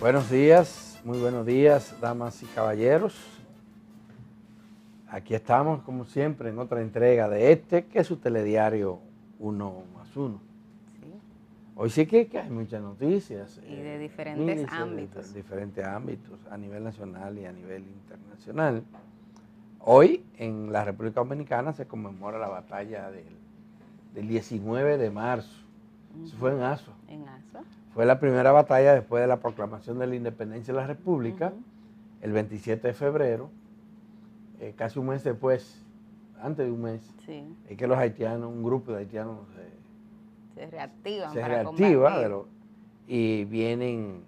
Buenos días, muy buenos días, damas y caballeros. Aquí estamos, como siempre, en otra entrega de que es su telediario 1+1. Sí. Hoy sí que hay muchas noticias. Y de diferentes ámbitos. De diferentes ámbitos, a nivel nacional y a nivel internacional. Hoy, en la República Dominicana, se conmemora la batalla del 19 de marzo. Eso fue en Asua. En Asua. Fue la primera batalla después de la proclamación de la independencia de la República, el 27 de febrero, casi un mes después, antes de un mes, Sí. es que los haitianos, un grupo de haitianos Se reactivan se para reactiva combatir. y vienen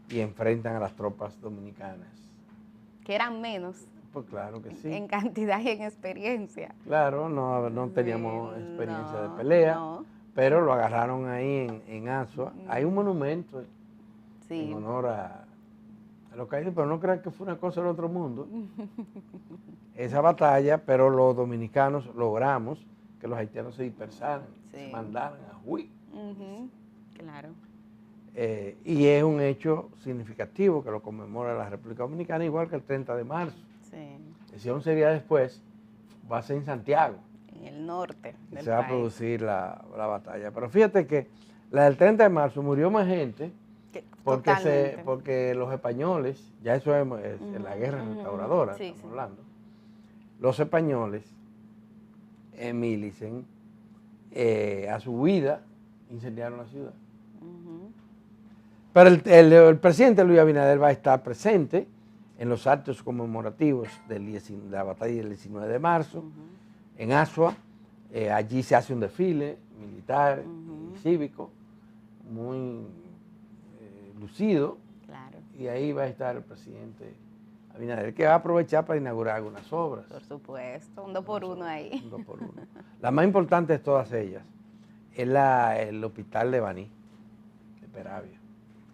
y enfrentan a las tropas dominicanas. Que eran menos Pues claro que sí. en cantidad y en experiencia. Claro, no teníamos Sí, experiencia de no, pelea, no. pero lo agarraron ahí en Asua. Hay un monumento Sí. en honor a los caídos, pero no crean que fue una cosa del otro mundo. Esa batalla, pero los dominicanos logramos que los haitianos se dispersaran, Sí. se mandaran a huir. Claro. Y es un hecho significativo que lo conmemora la República Dominicana, igual que el 30 de marzo. Sí. Decía 11 días después, va a ser en Santiago. En el norte del Se va a país. producir la batalla. Pero fíjate que la del 30 de marzo murió más gente Totalmente. porque los españoles, ya eso es en la guerra restauradora, Sí, estamos sí. hablando, los españoles en Milicen, a su huida, incendiaron la ciudad. Pero el presidente Luis Abinader va a estar presente en los actos conmemorativos de la batalla del 19 de marzo, en Asua. Allí se hace un desfile militar y cívico, muy lucido, Claro. y ahí va a estar el presidente Abinader, que va a aprovechar para inaugurar algunas obras. Por supuesto, un 2 por 1 ahí. Un 2 por 1. La más importante de todas ellas es el hospital de Baní, de Peravia,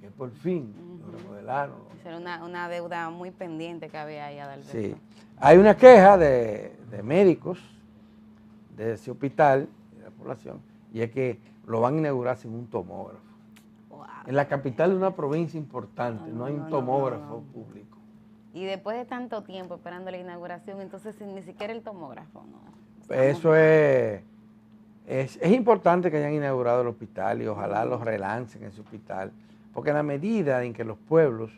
que por fin lo remodelaron. Esa era una deuda muy pendiente que había ahí, Adalberto. Sí. Hay una queja de médicos de ese hospital, de la población, y es que lo van a inaugurar sin un tomógrafo. Wow. En la capital de una provincia importante no hay un tomógrafo no. público. Y después de tanto tiempo esperando la inauguración, entonces ni siquiera el tomógrafo, ¿no? Eso es importante que hayan inaugurado el hospital y ojalá los relancen ese hospital, porque en la medida en que los pueblos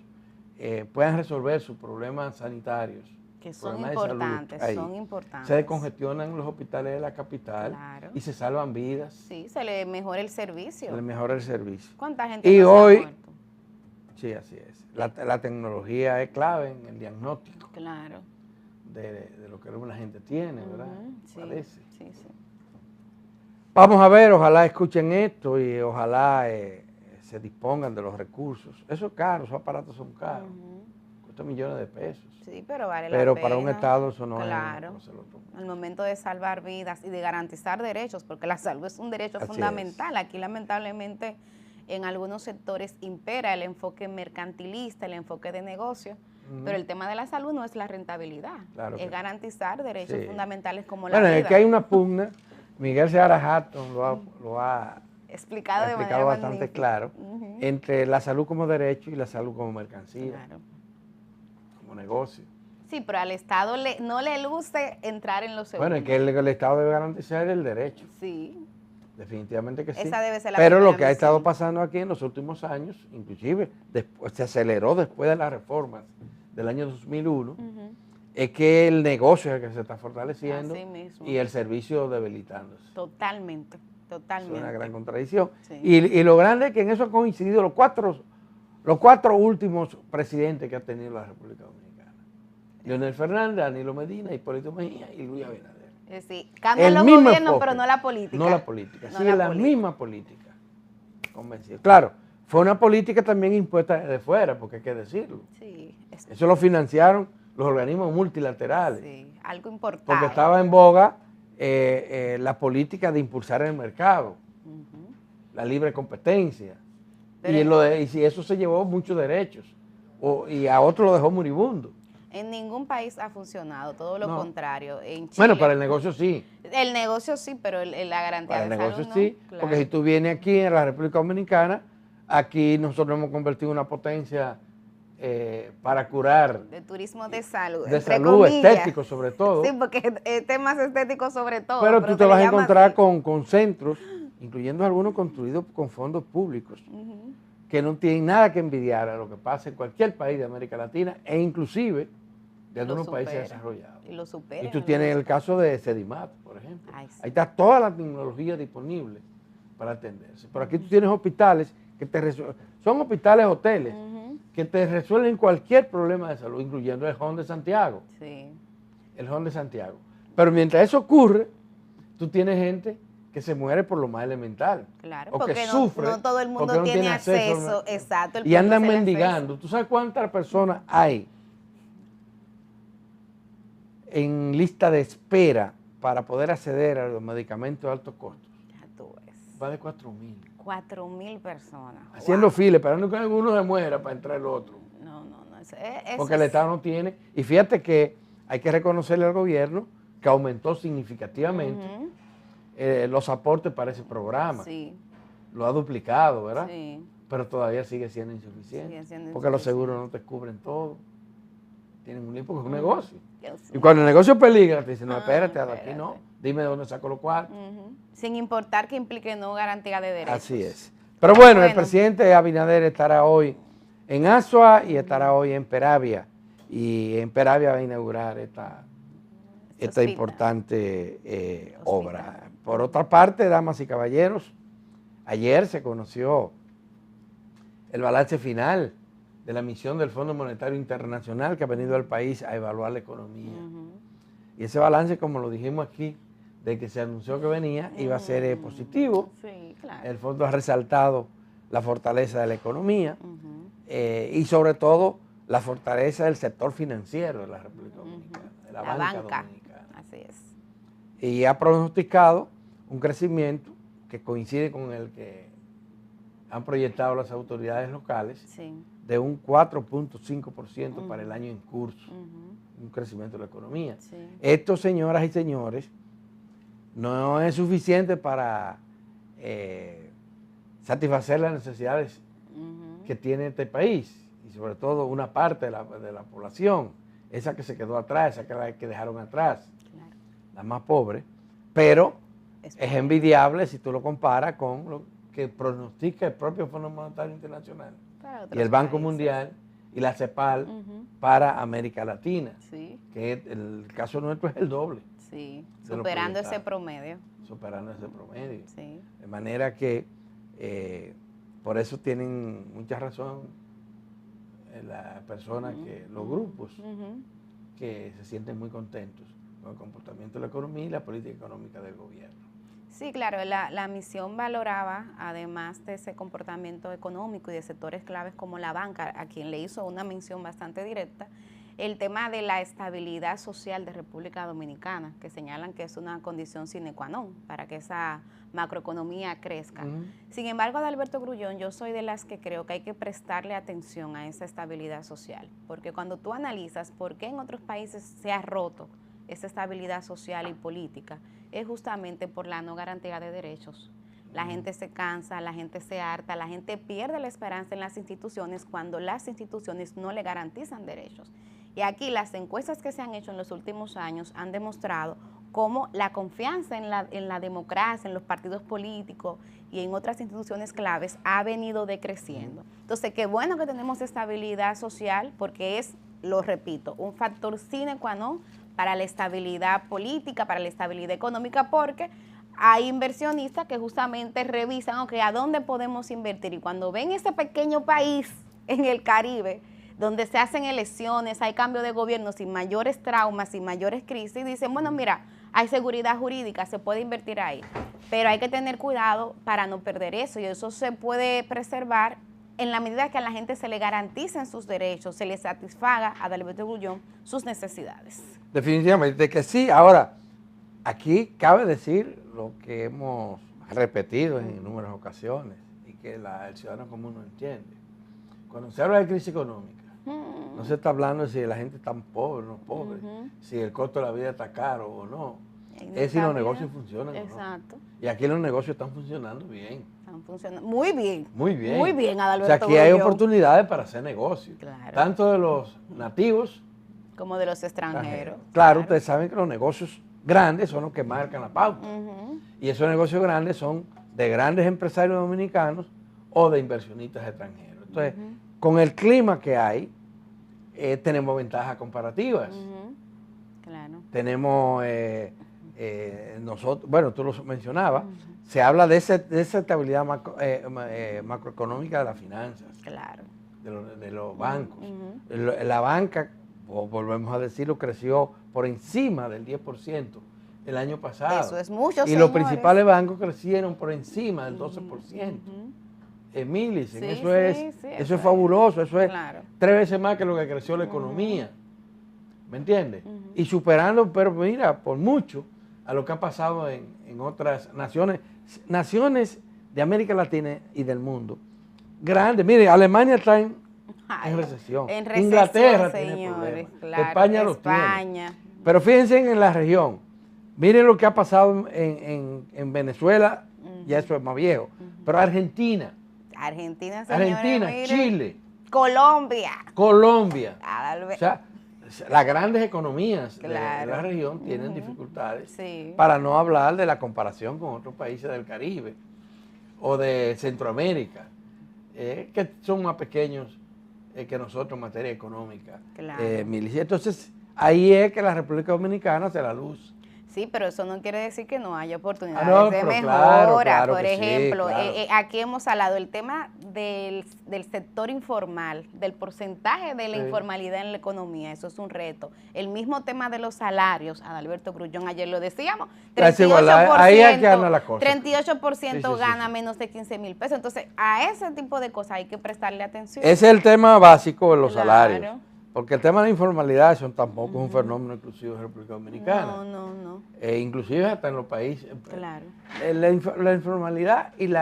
puedan resolver sus problemas sanitarios, Que son problemas de salud importantes, ahí, son importantes. se descongestionan los hospitales de la capital. Claro. Y se salvan vidas, Sí, se le mejora el servicio. se les mejora el servicio. ¿Cuánta gente Y no se ha hoy, muerto? sí, así es, la tecnología es clave en el diagnóstico Claro. de lo que una gente tiene, ¿verdad? Sí, Parece. sí, sí. Vamos a ver, ojalá escuchen esto y ojalá se dispongan de los recursos. Eso es caro, esos aparatos son caros, cuestan millones de pesos. Sí, pero vale la Pero pena. para un Estado eso no Claro. es no se lo toma. Al momento de salvar vidas y de garantizar derechos, porque la salud es un derecho Así fundamental. Aquí lamentablemente en algunos sectores impera el enfoque mercantilista, el enfoque de negocio, pero el tema de la salud no es la rentabilidad, Claro es que garantizar derechos sí. fundamentales como la Bueno, vida. es que hay una pugna, Miguel Seara Hatton lo ha explicado de manera bastante magnífica. claro, entre la salud como derecho y la salud como mercancía, Claro. como negocio. Sí, pero al Estado no le luce entrar en los segundos. Bueno, es que el Estado debe garantizar el derecho. Sí. Definitivamente que sí. Esa debe ser la Pero lo primera que ha estado misión. pasando aquí en los últimos años, inclusive después, se aceleró después de las reformas del año 2001, es que el negocio es el que se está fortaleciendo Así mismo. y el servicio debilitándose. Totalmente, totalmente. Es una gran contradicción. Sí. Y lo grande es que en eso han coincidido los cuatro últimos presidentes que ha tenido la República Dominicana. Leonel Fernández, Danilo Medina, Hipólito Mejía y Luis Abinader. Sí, cambian El los mismo gobiernos, enfoque. pero no la política. No la política, No sigue la política. misma política. Convencido. Claro, fue una política también impuesta desde fuera, porque hay que decirlo. Sí, Eso lo financiaron los organismos multilaterales, sí, algo importante. porque estaba en boga la política de impulsar el mercado, la libre competencia, y si eso se llevó muchos derechos, y a otros lo dejó moribundo. En ningún país ha funcionado, todo lo No. contrario. En Chile, Bueno, para el negocio sí. el negocio sí, pero la garantía Para el de negocio salud sí, no. porque Claro. si tú vienes aquí en la República Dominicana, Aquí nosotros hemos convertido en una potencia para curar. De turismo de salud. De salud, estético sobre todo. Sí, porque temas estéticos sobre todo. Pero tú te vas a encontrar con centros, incluyendo algunos construidos con fondos públicos, que no tienen nada que envidiar a lo que pasa en cualquier país de América Latina e inclusive de algunos países desarrollados. Y lo superan. Y tú tienes el caso de Sedimat, por ejemplo. Ay, sí. Ahí está toda la tecnología disponible para atenderse. Pero aquí tú tienes hospitales que son hospitales, hoteles, que te resuelven cualquier problema de salud, incluyendo el Home de Santiago. Sí. El Home de Santiago. Pero mientras eso ocurre, tú tienes gente que se muere por lo más elemental. Claro, o porque que sufre, no todo el mundo tiene acceso. Exacto. Y andan mendigando. ¿Tú sabes cuántas personas hay en lista de espera para poder acceder a los medicamentos de alto costo? Ya tú ves. Va de 4,000. 4,000 personas. Haciendo fila, esperando que uno se muera para entrar el otro. No. Porque el Estado no tiene. Y fíjate que hay que reconocerle al gobierno que aumentó significativamente los aportes para ese programa. Sí. Lo ha duplicado, ¿verdad? Sí. Pero todavía sigue siendo insuficiente. Porque los seguros no te cubren todo. Tienen un lío porque es un negocio. Y cuando el negocio peligra, te dicen, no, espérate, aquí no. Dime de dónde saco los cuartos. Sin importar que implique no garantía de derechos. Así es. Pero bueno, el presidente Abinader estará hoy en Asua y estará hoy en Peravia. Y en Peravia va a inaugurar esta importante obra. Por otra parte, damas y caballeros, ayer se conoció el balance final de la misión del Fondo Monetario Internacional que ha venido al país a evaluar la economía. Y ese balance, como lo dijimos aquí, de que se anunció que venía, iba a ser positivo. Sí, claro. El fondo ha resaltado la fortaleza de la economía y sobre todo la fortaleza del sector financiero de la República Dominicana, de la banca dominicana. Así es. Y ha pronosticado un crecimiento que coincide con el que han proyectado las autoridades locales, de un 4.5% para el año en curso, un crecimiento de la economía. Sí. Esto, señoras y señores, no es suficiente para satisfacer las necesidades que tiene este país, y sobre todo una parte de la población, esa que se quedó atrás, esa que dejaron atrás, la más pobre, pero es envidiable si tú lo comparas con lo que pronostica el propio Fondo Monetario Internacional y el Banco Mundial y la CEPAL para América Latina, que el caso nuestro es el doble. Sí, superando ese promedio. Superando ese promedio. Sí. De manera que por eso tienen mucha razón las personas, los grupos, que se sienten muy contentos con el comportamiento de la economía y la política económica del gobierno. Sí, claro, la misión valoraba, además de ese comportamiento económico y de sectores claves como la banca, a quien le hizo una mención bastante directa, el tema de la estabilidad social de República Dominicana, que señalan que es una condición sine qua non para que esa macroeconomía crezca. Sin embargo, Adalberto Grullón, yo soy de las que creo que hay que prestarle atención a esa estabilidad social, porque cuando tú analizas por qué en otros países se ha roto esa estabilidad social y política, es justamente por la no garantía de derechos. La gente se cansa, la gente se harta, la gente pierde la esperanza en las instituciones cuando las instituciones no le garantizan derechos. Y aquí las encuestas que se han hecho en los últimos años han demostrado cómo la confianza en la democracia, en los partidos políticos y en otras instituciones claves ha venido decreciendo. Entonces, qué bueno que tenemos estabilidad social porque es, lo repito, un factor sine qua non para la estabilidad política, para la estabilidad económica, porque hay inversionistas que justamente revisan, ok, ¿a dónde podemos invertir? Y cuando ven ese pequeño país en el Caribe, donde se hacen elecciones, hay cambio de gobierno sin mayores traumas, sin mayores crisis, dicen, bueno, mira, hay seguridad jurídica, se puede invertir ahí, pero hay que tener cuidado para no perder eso, y eso se puede preservar en la medida que a la gente se le garanticen sus derechos, se le satisfaga a Adalberto Grullón sus necesidades. Definitivamente que sí. Ahora, aquí cabe decir lo que hemos repetido en innumerables ocasiones y que el ciudadano común no entiende. Cuando se habla de crisis económica, no se está hablando de si la gente está pobre o no pobre, si el costo de la vida está caro o no. Es decir, los negocios funcionan. Exacto. ¿No? Y aquí los negocios están funcionando bien. Están funcionando muy bien. Muy bien. Muy bien, Adalberto. O sea, aquí hay oportunidades para hacer negocios. Claro. Tanto de los nativos como de los extranjeros. Claro, ustedes saben que los negocios grandes son los que marcan la pauta. Y esos negocios grandes son de grandes empresarios dominicanos o de inversionistas extranjeros. Entonces, con el clima que hay, tenemos ventajas comparativas. Claro. Tenemos, nosotros, bueno, tú lo mencionabas, se habla de esa estabilidad macroeconómica de las finanzas, claro, de los bancos. La banca, volvemos a decirlo, creció por encima del 10% el año pasado. Eso es mucho, y señores. Los principales bancos crecieron por encima del 12%. Milicen, eso es fabuloso, eso es 3 veces más que lo que creció la economía. ¿Me entiendes? Y superando, pero mira, por mucho, a lo que ha pasado en otras naciones de América Latina y del mundo. Grandes. Mire, Alemania está en recesión. Inglaterra tiene problemas. Claro, España los tiene. Pero fíjense en la región. Miren lo que ha pasado en Venezuela, ya eso es más viejo. Pero Argentina, señores, Chile, Colombia. O sea, las grandes economías de la región tienen dificultades, para no hablar de la comparación con otros países del Caribe o de Centroamérica, que son más pequeños que nosotros en materia económica. Entonces, ahí es que la República Dominicana se la luz. Sí, pero eso no quiere decir que no haya oportunidades de mejora. Claro por ejemplo, sí, aquí hemos hablado el tema del sector informal, del porcentaje de la informalidad en la economía, eso es un reto. El mismo tema de los salarios, Adalberto Grullón, ayer lo decíamos, 38%, ahí es que anda la cosa. 38% gana menos de 15,000 pesos. Entonces, a ese tipo de cosas hay que prestarle atención. Ese es el tema básico de los salarios. Porque el tema de la informalidad, eso tampoco es un fenómeno exclusivo de la República Dominicana. No. Inclusive hasta en los países. Claro. La informalidad y la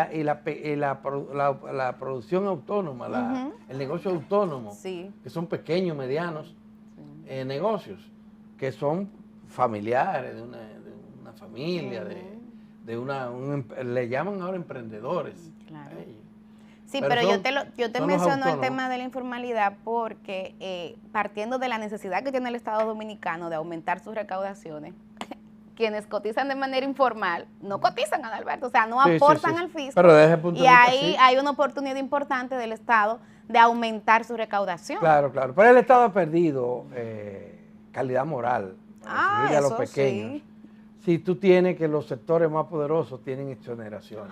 producción autónoma, el negocio autónomo, que son pequeños, medianos negocios, que son familiares, de una familia, le llaman ahora emprendedores. Claro. A ellos. Sí, pero yo te menciono el tema de la informalidad porque partiendo de la necesidad que tiene el Estado Dominicano de aumentar sus recaudaciones, quienes cotizan de manera informal no cotizan, Adalberto, o sea, no aportan al fisco. Pero desde ese punto de vista, ahí hay una oportunidad importante del Estado de aumentar su recaudación. Claro. Pero el Estado ha perdido calidad moral para recibir a los pequeños. Si tú tienes que los sectores más poderosos tienen exoneraciones.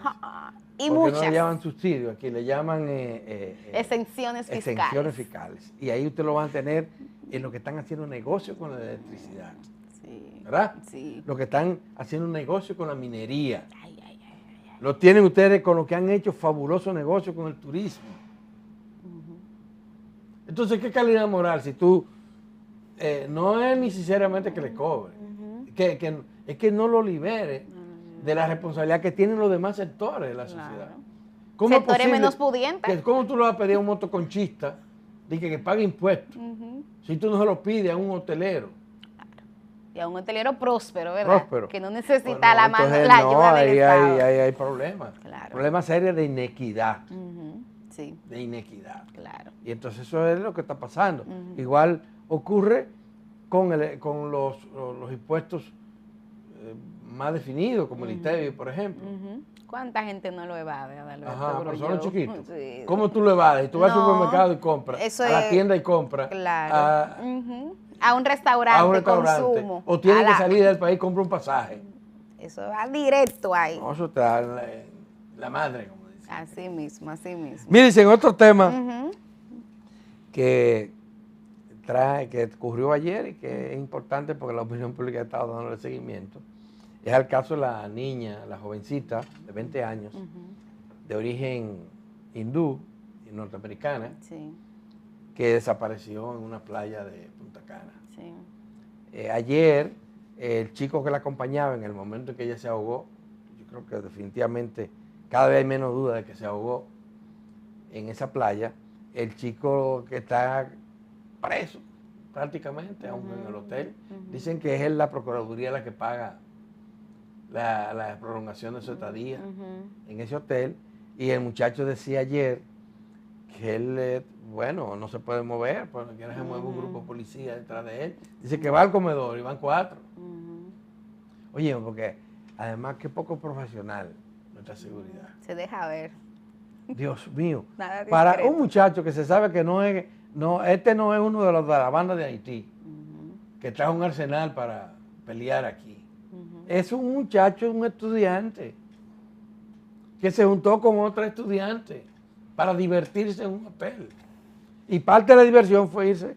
Y porque muchas. no le llaman subsidios, aquí le llaman exenciones fiscales. Y ahí usted lo van a tener en los que están haciendo negocio con la electricidad. ¿Verdad? Sí. Los que están haciendo un negocio con la minería. Lo tienen ustedes con los que han hecho fabulosos negocios con el turismo. Entonces, ¿qué calidad moral? Si tú no es necesariamente que le cobre, es que no lo libere de la responsabilidad que tienen los demás sectores de la sociedad. ¿Cómo sectores menos pudientes. ¿Cómo tú le vas a pedir a un motoconchista que pague impuestos si tú no se lo pides a un hotelero? Y a un hotelero próspero, ¿verdad? Que no necesita la ayuda del Estado. Ahí hay problemas. Problemas serios de inequidad. De inequidad. Y entonces eso es lo que está pasando. Igual ocurre con los impuestos más definidos, como el ITEVI, por ejemplo. ¿Cuánta gente no lo evade, Adalberto? Ajá, pero son los chiquitos. ¿Cómo tú lo evades? Tú vas al supermercado y compras, a la tienda y compras. A un restaurante, consumo. O tienes que salir del país y comprar un pasaje. Eso va directo ahí. No, eso te da la madre, como dicen. Así mismo. Miren, en otro tema que ocurrió ayer y que es importante porque la opinión pública ha estado dándole seguimiento, es el caso de la niña, la jovencita de 20 años, de origen hindú y norteamericana, que desapareció en una playa de Punta Cana. Ayer, el chico que la acompañaba en el momento en que ella se ahogó, yo creo que definitivamente cada vez hay menos duda de que se ahogó en esa playa, el chico que está preso prácticamente, aunque en el hotel, dicen que es la Procuraduría la que paga la prolongación de su estadía en ese hotel. Y el muchacho decía ayer que él, bueno, no se puede mover, porque quiere que se mueva un grupo de policía detrás de él. Dice que va al comedor y van 4. Oye, porque además qué poco profesional nuestra seguridad. Se deja ver. Dios mío. Nada Para discreto. un muchacho que se sabe que este no es uno de los de la banda de Haití, que trae un arsenal para pelear aquí. Es un muchacho, un estudiante, que se juntó con otro estudiante para divertirse en un hotel. Y parte de la diversión fue irse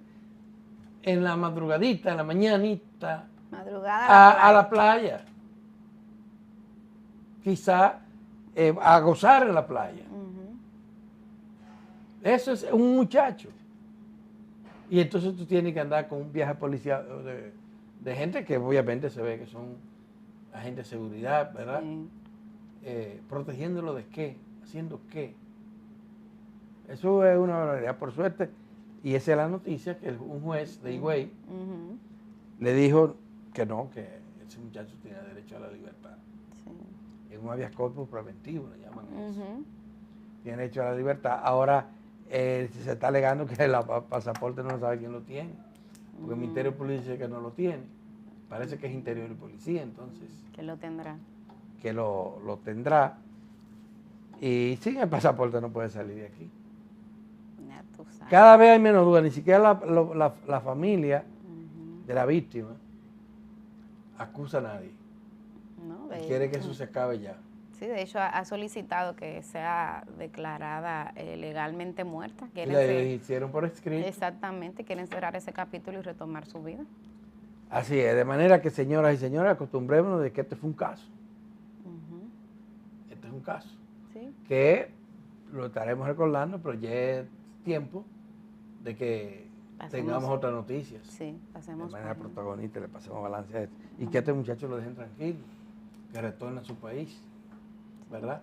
en la madrugadita, en la mañanita, Madrugada a la playa. Quizá a gozar en la playa. Eso es un muchacho. Y entonces tú tienes que andar con un viaje policial de gente que obviamente se ve que son agentes de seguridad, ¿verdad? Sí. Protegiéndolo de qué, haciendo qué. Eso es una barbaridad, por suerte. Y esa es la noticia, que un juez de Higüey le dijo que no, que ese muchacho tiene derecho a la libertad. Sí. En un habeas corpus preventivo, le llaman eso. Tiene derecho a la libertad. Ahora se está alegando que el pasaporte no sabe quién lo tiene, porque el Ministerio de Policía dice que no lo tiene. Parece que es Interior y Policía, entonces. Que lo tendrá. Que lo tendrá. Y sin el pasaporte no puede salir de aquí. Ya tú sabes. Cada vez hay menos dudas, ni siquiera la familia de la víctima acusa a nadie. No, Y quiere que eso se acabe ya. Sí, de hecho ha solicitado que sea declarada legalmente muerta. Le hicieron por escrito. Exactamente, quieren cerrar ese capítulo y retomar su vida. Así es, de manera que, señoras y señores, acostumbrémonos de que este fue un caso. Este es un caso. Sí. Que lo estaremos recordando, pero ya es tiempo de que tengamos otras noticias. Sí, pasemos. De manera protagonista, le pasemos balance a esto. Y que a este muchacho lo dejen tranquilo, que retorne a su país, ¿verdad?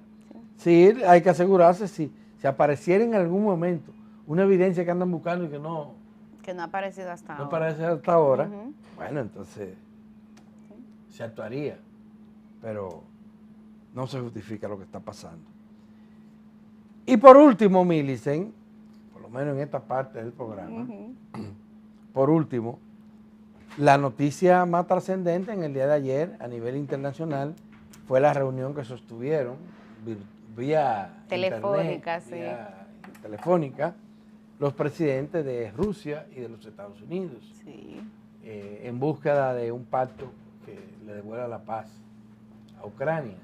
Sí, hay que asegurarse si apareciera en algún momento una evidencia que andan buscando y que no ha aparecido hasta ahora. No aparece hasta ahora, bueno, entonces se actuaría, pero no se justifica lo que está pasando. Y por último, Millicent, por lo menos en esta parte del programa, por último, la noticia más trascendente en el día de ayer a nivel internacional fue la reunión que sostuvieron vía telefónica, internet, vía telefónica, los presidentes de Rusia y de los Estados Unidos, en búsqueda de un pacto que le devuelva la paz a Ucrania.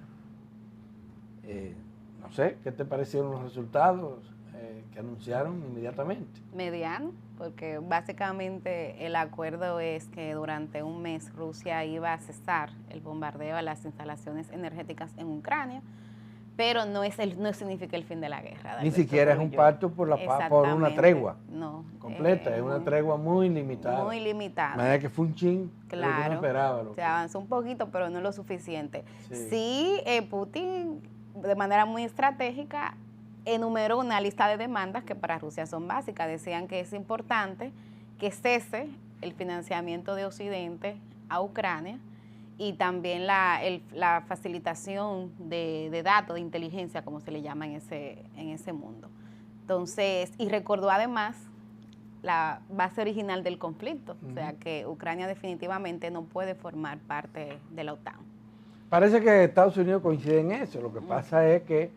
No sé, ¿qué te parecieron los resultados que anunciaron inmediatamente? Mediano, porque básicamente el acuerdo es que durante un mes Rusia iba a cesar el bombardeo a las instalaciones energéticas en Ucrania, pero no significa el fin de la guerra. Ni siquiera es un pacto por la paz, por una tregua completa, es una tregua muy limitada. Muy limitada. De manera que fue un chin, claro, no esperaba. Se avanzó un poquito, pero no lo suficiente. Sí, Putin, de manera muy estratégica, enumeró una lista de demandas que para Rusia son básicas. Decían que es importante que cese el financiamiento de Occidente a Ucrania, y también la facilitación de datos, de inteligencia, como se le llama en ese mundo. Entonces, y recordó además la base original del conflicto, o sea que Ucrania definitivamente no puede formar parte de la OTAN. Parece que Estados Unidos coincide en eso, lo que pasa es que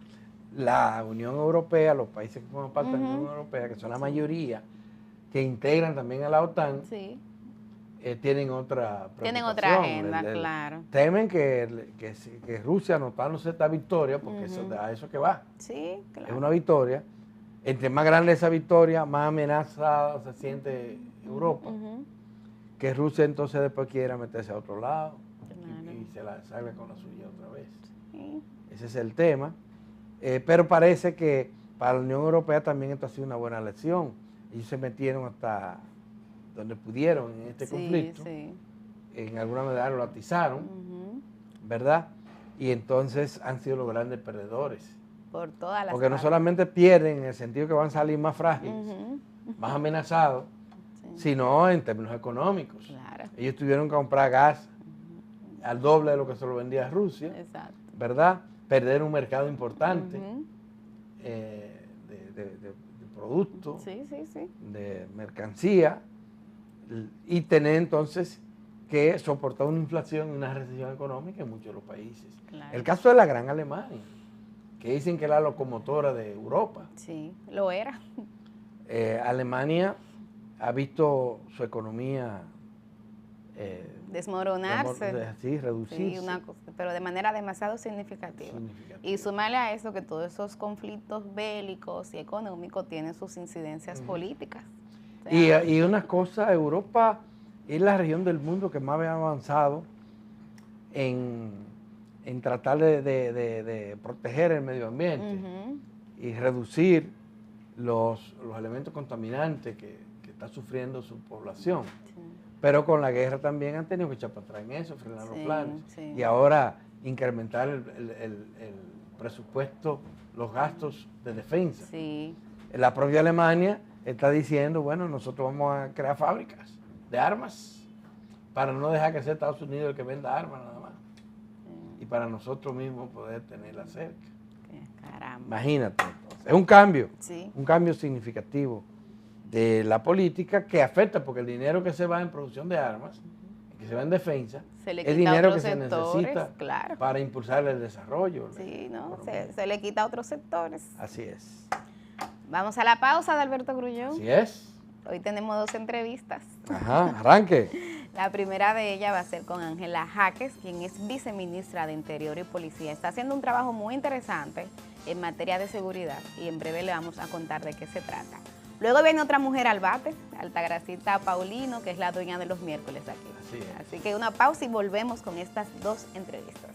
la Unión Europea, los países que forman parte de la Unión Europea, que son la mayoría, que integran también a la OTAN, tienen otra agenda, claro. Temen que Rusia, anotándose esta victoria, porque a eso que va. Sí, claro. Es una victoria. Entre más grande esa victoria, más amenazada se siente Europa. Que Rusia entonces después quiera meterse a otro lado y se la salga con la suya otra vez. Ese es el tema. Pero parece que para la Unión Europea también esto ha sido una buena lección. Ellos se metieron hasta donde pudieron en este conflicto, en alguna manera lo atizaron, ¿verdad? Y entonces han sido los grandes perdedores. Por todas las Porque no solamente pierden en el sentido que van a salir más frágiles, más amenazados, sino en términos económicos. Claro. Ellos tuvieron que comprar gas al doble de lo que se lo vendía a Rusia, Exacto. ¿verdad? Perder un mercado importante de productos, Sí, sí, sí. de mercancía, y tener entonces que soportar una inflación y una recesión económica en muchos de los países. Claro. El caso de la Gran Alemania, que dicen que es la locomotora de Europa. Sí, lo era. Alemania ha visto su economía Desmoronarse. sí, reducirse. Sí, pero de manera demasiado significativa. Y sumarle a eso que todos esos conflictos bélicos y económicos tienen sus incidencias políticas. O sea, Y una cosa, Europa es la región del mundo que más ha avanzado en tratar de proteger el medio ambiente y reducir los elementos contaminantes que está sufriendo su población. sí. Pero con la guerra también han tenido que echar para atrás en eso, frenar los planes. Sí. Y ahora incrementar el presupuesto, los gastos de defensa. Sí. La propia Alemania está diciendo, bueno, nosotros vamos a crear fábricas de armas para no dejar que sea Estados Unidos el que venda armas nada más. Y para nosotros mismos poder tenerla cerca. Caramba. Imagínate, entonces. Es un cambio significativo de la política que afecta, porque el dinero que se va en producción de armas, que se va en defensa, es dinero que se necesita para impulsar el desarrollo. Sí, ¿no? Se le quita a otros sectores. Así es. Vamos a la pausa de Alberto Grullón. Así es. Hoy tenemos 2 entrevistas. Ajá, arranque. La primera de ellas va a ser con Ángela Jaques, quien es viceministra de Interior y Policía. Está haciendo un trabajo muy interesante en materia de seguridad y en breve le vamos a contar de qué se trata. Luego viene otra mujer al bate, Altagracita Paulino, que es la dueña de los miércoles aquí. Así que una pausa y volvemos con estas 2 entrevistas.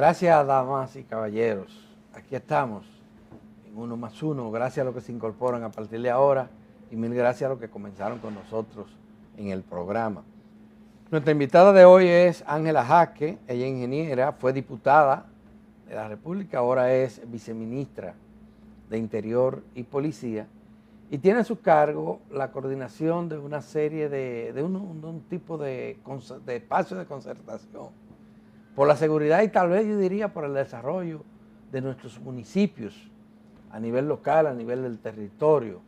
Gracias, damas y caballeros. Aquí estamos en Uno más Uno. Gracias a los que se incorporan a partir de ahora y mil gracias a los que comenzaron con nosotros en el programa. Nuestra invitada de hoy es Ángela Jaque. Ella es ingeniera, fue diputada de la República, ahora es viceministra de Interior y Policía y tiene a su cargo la coordinación de una serie de un tipo de espacios de concertación por la seguridad y tal vez yo diría por el desarrollo de nuestros municipios a nivel local, a nivel del territorio,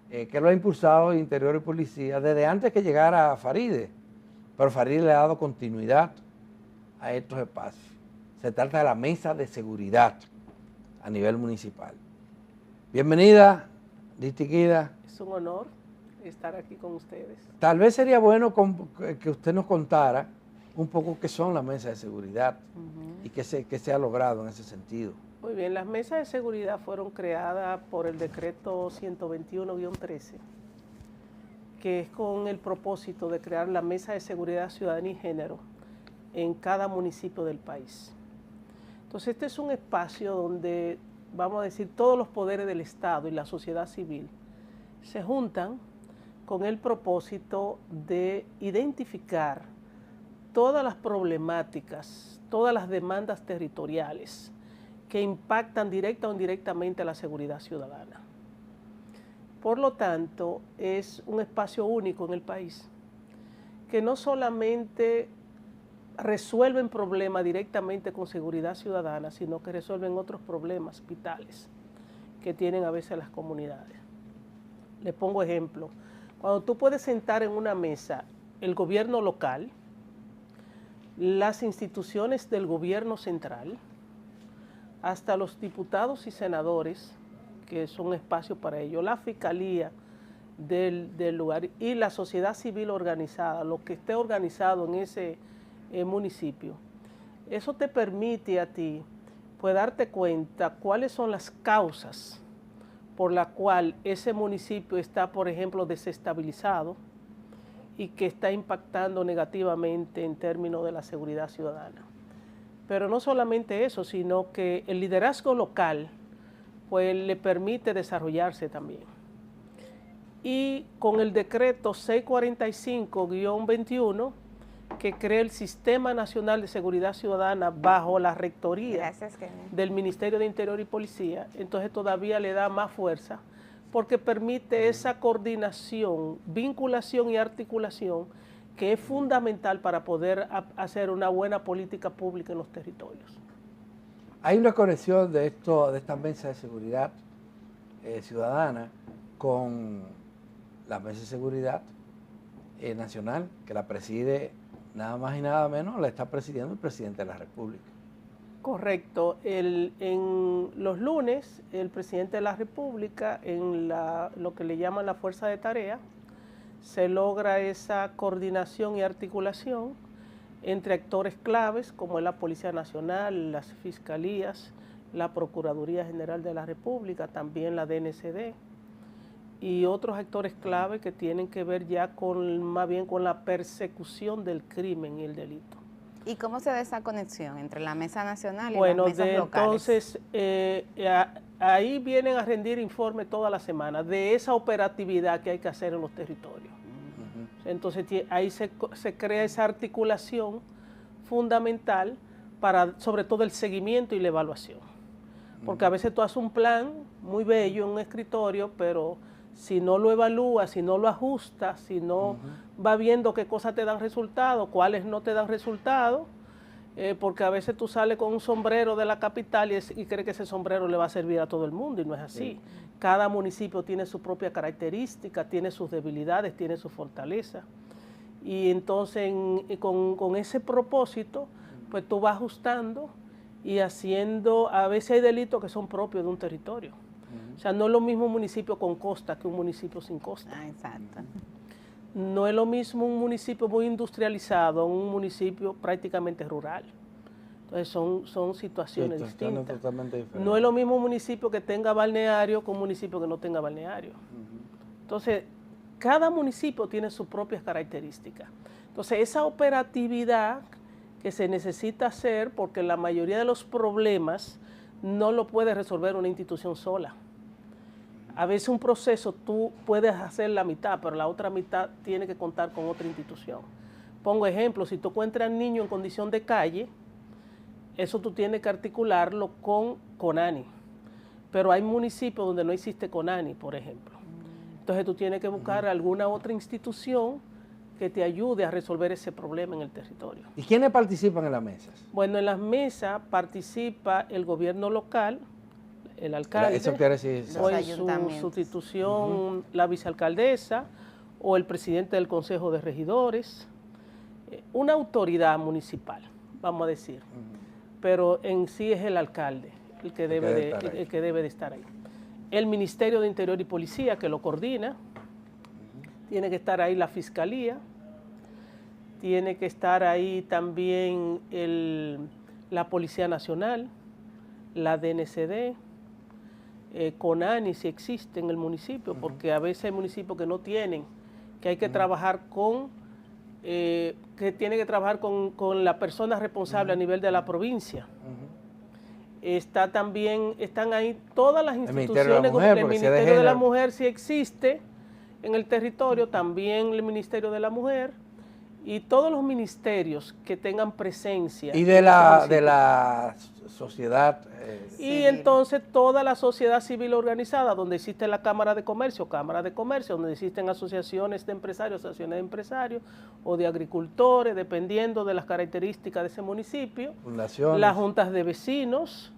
que lo ha impulsado Interior y Policía desde antes que llegara Faride, pero Faride le ha dado continuidad a estos espacios. Se trata de la mesa de seguridad a nivel municipal. Bienvenida, distinguida. Es un honor estar aquí con ustedes. Tal vez sería bueno que usted nos contara un poco qué son las mesas de seguridad y qué se ha logrado en ese sentido. Muy bien, las mesas de seguridad fueron creadas por el decreto 121-13, que es con el propósito de crear la mesa de seguridad, ciudadanía y género en cada municipio del país. Entonces este es un espacio donde, vamos a decir, todos los poderes del Estado y la sociedad civil se juntan con el propósito de identificar todas las problemáticas, todas las demandas territoriales que impactan directa o indirectamente a la seguridad ciudadana. Por lo tanto, es un espacio único en el país, que no solamente resuelven problemas directamente con seguridad ciudadana, sino que resuelven otros problemas vitales que tienen a veces las comunidades. Le pongo ejemplo. Cuando tú puedes sentar en una mesa el gobierno local, las instituciones del gobierno central, hasta los diputados y senadores, que son espacios para ello, la fiscalía del lugar y la sociedad civil organizada, lo que esté organizado en ese municipio. Eso te permite a ti pues darte cuenta cuáles son las causas por la cual ese municipio está, por ejemplo, desestabilizado y que está impactando negativamente en términos de la seguridad ciudadana. Pero no solamente eso, sino que el liderazgo local pues le permite desarrollarse también. Y con el decreto 645-21, que crea el Sistema Nacional de Seguridad Ciudadana bajo la rectoría del Ministerio de Interior y Policía, entonces todavía le da más fuerza porque permite esa coordinación, vinculación y articulación que es fundamental para poder hacer una buena política pública en los territorios. Hay una conexión de esta mesa de seguridad ciudadana con la mesa de seguridad nacional, que la preside nada más y nada menos, la está presidiendo el presidente de la República. Correcto. En los lunes, el presidente de la República, en lo que le llaman la fuerza de tarea, se logra esa coordinación y articulación entre actores claves como es la Policía Nacional, las Fiscalías, la Procuraduría General de la República, también la DNCD y otros actores clave que tienen que ver ya más bien con la persecución del crimen y el delito. ¿Y cómo se da esa conexión entre la Mesa Nacional y las mesas locales? Entonces, ahí vienen a rendir informe toda la semana de esa operatividad que hay que hacer en los territorios. Entonces, ahí se crea esa articulación fundamental para, sobre todo, el seguimiento y la evaluación. Porque a veces tú haces un plan muy bello en un escritorio, pero si no lo evalúas, si no lo ajustas, si no va viendo qué cosas te dan resultado, cuáles no te dan resultado, porque a veces tú sales con un sombrero de la capital y crees que ese sombrero le va a servir a todo el mundo y no es así. Sí. Cada municipio tiene su propia característica, tiene sus debilidades, tiene su fortaleza. Y entonces con ese propósito, pues tú vas ajustando y haciendo, a veces hay delitos que son propios de un territorio. O sea, no es lo mismo un municipio con costa que un municipio sin costa. Ah, exacto. No es lo mismo un municipio muy industrializado, un municipio prácticamente rural. Entonces son situaciones distintas. Totalmente diferentes. No es lo mismo un municipio que tenga balneario que un municipio que no tenga balneario. Entonces, cada municipio tiene sus propias características. Entonces, esa operatividad que se necesita hacer porque la mayoría de los problemas no lo puede resolver una institución sola. A veces un proceso tú puedes hacer la mitad, pero la otra mitad tiene que contar con otra institución. Pongo ejemplo, si tú encuentras niño en condición de calle, eso tú tienes que articularlo con CONANI. Pero hay municipios donde no existe CONANI, por ejemplo. Entonces tú tienes que buscar alguna otra institución que te ayude a resolver ese problema en el territorio. ¿Y quiénes participan en las mesas? Bueno, en las mesas participa el gobierno local, el alcalde, Eso quiere decir, o en su sustitución la vicealcaldesa o el presidente del consejo de regidores, una autoridad municipal, vamos a decir, pero en sí es el alcalde el que debe de estar ahí. El Ministerio de Interior y Policía, que lo coordina, tiene que estar ahí la Fiscalía, tiene que estar ahí también la Policía Nacional, la DNCD, CONANI si existe en el municipio, porque a veces hay municipios que no tienen, que hay que trabajar con, que tiene que trabajar con la persona responsable a nivel de la provincia. Está también, están ahí todas las instituciones, el Ministerio de la Mujer si existe en el territorio, también el Ministerio de la Mujer y todos los ministerios que tengan presencia. Y de la sociedad. Y entonces toda la sociedad civil organizada, donde existe la Cámara de Comercio, donde existen asociaciones de empresarios o de agricultores, dependiendo de las características de ese municipio. Fundaciones. Las juntas de vecinos,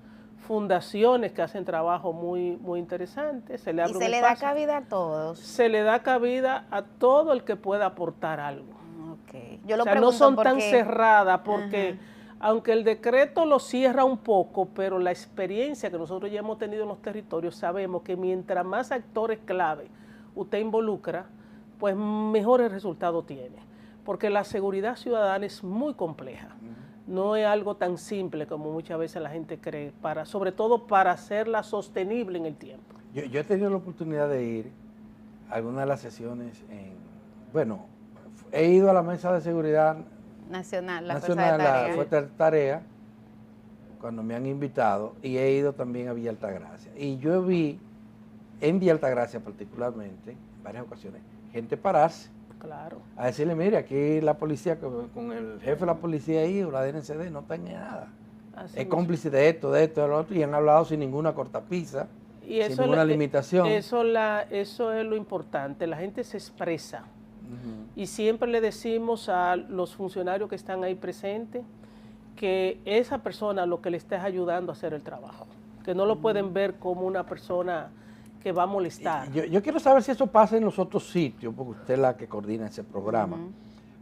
fundaciones que hacen trabajo muy interesante. Se le le da cabida a todos. Se le da cabida a todo el que pueda aportar algo. Okay. Yo lo no son tan cerradas porque aunque el decreto lo cierra un poco, pero la experiencia que nosotros ya hemos tenido en los territorios, sabemos que mientras más actores clave usted involucra, pues mejores resultados tiene. Porque la seguridad ciudadana es muy compleja. No es algo tan simple como muchas veces la gente cree, sobre todo para hacerla sostenible en el tiempo. Yo he tenido la oportunidad de ir a algunas de las sesiones he ido a la mesa de seguridad nacional, la Fuerza de Tarea, cuando me han invitado, y he ido también a Villa Altagracia. Y yo vi en Villa Altagracia particularmente, en varias ocasiones, gente pararse. Claro. A decirle, mire, aquí la policía, con el jefe de la policía ahí, o la DNCD, no tenga nada. Es cómplice de esto, de lo otro, y han hablado sin ninguna cortapisa, sin ninguna limitación. Eso es lo importante, la gente se expresa. Y siempre le decimos a los funcionarios que están ahí presentes que esa persona lo que le está es ayudando a hacer el trabajo, que no lo pueden ver como una persona que va a molestar. Yo quiero saber si eso pasa en los otros sitios, porque usted es la que coordina ese programa.